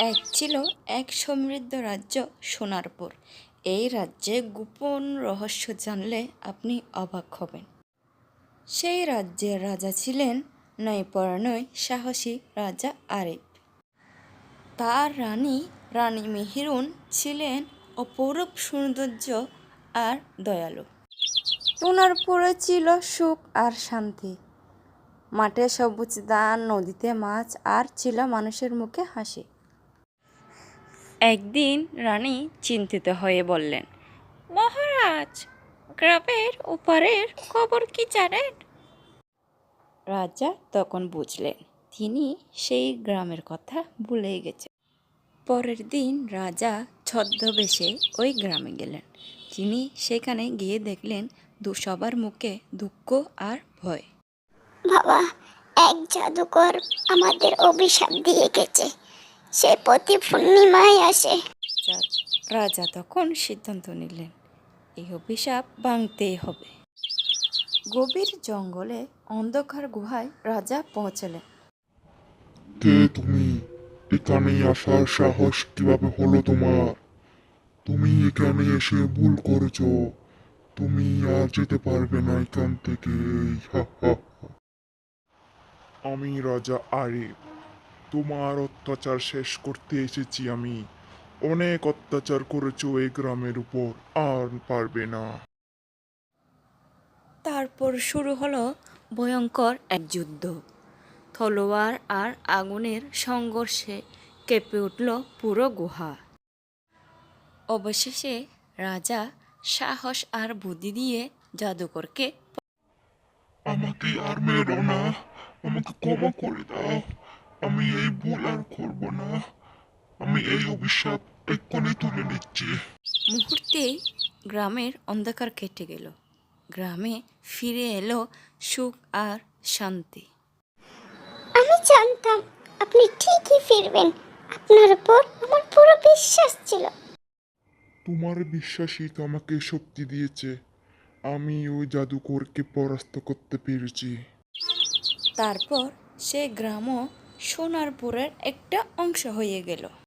এক ছিল এক সমৃদ্ধ রাজ্য সোনারপুর। এই রাজ্যে গোপন রহস্য জানলে আপনি অবাক হবেন। সেই রাজ্যের রাজা ছিলেন নয়পরাণয় সাহসী রাজা আরিফ। তার রানী মেহেরুন ছিলেন অপরূপ সৌন্দর্য আর দয়ালু। সোনারপুরে ছিল সুখ আর শান্তি। মাঠে সবুজ ধান, নদীতে মাছ, আর ছিল মানুষের মুখে হাসি। একদিন রানী চিন্তিত হয়ে বললেন, মহারাজ, গ্রামের ওপারের খবর কি জানেন? রাজা তখন বুঝলেন তিনি সেই গ্রামের কথা ভুলে গেছেন। পরের দিন রাজা ছদ্মবেশে ওই গ্রামে গেলেন। তিনি সেখানে গিয়ে দেখলেন সবার মুখে দুঃখ আর ভয়। বাবা, এক জাদুকর আমাদের অভিশাপ দিয়ে গেছে। সে প্রতি পূর্ণিমায় আসে। রাজা তখন সিদ্ধান্ত নিলেন, এই অভিশাপ ভাঙতেই হবে। গভীর জঙ্গলে অন্ধকার গুহায় রাজা পৌঁছলেন। কে তুমি? এখানে আসার সাহস কিভাবে হলো তোমার? তুমি এখানে এসে ভুল করেছো। তুমি আর যেতে পারবে না এখান থেকে। হা হা হা। আমি রাজা আরিফ, তোমার অত্যাচার শেষ করতে এসেছি আমি। অনেক অত্যাচার করেছো এই গ্রামের উপর, আর পারবে না। তারপর শুরু হলো ভয়ঙ্কর এক যুদ্ধ। তলোয়ার আর আগুনের সংঘর্ষে কেঁপে উঠল পুরো গুহা। অবশেষে রাজা সাহস আর বুদ্ধি দিয়ে জাদুকরকে আমাকে আর মেরো না, আমাকে ক্ষমা করে দাও। আমি এই ভুল আর করবো না। আমি এই অভিশাপ এক্ষুনি তুলে নিচ্ছি। মুহূর্তেই গ্রামের অন্ধকার কেটে গেল। গ্রামে ফিরে এলো সুখ আর শান্তি। আমি জানতাম আপনি ঠিকই ফিরবেন। আপনার উপর আমার পুরো বিশ্বাস ছিল। তোমার বিশ্বাসই তো আমাকে শক্তি দিয়েছে। আমি ওই জাদুকরকে পরাস্ত করতে পেরেছি। তারপর সে গ্রামও সোনারপুরের একটা অংশ হয়ে গেল।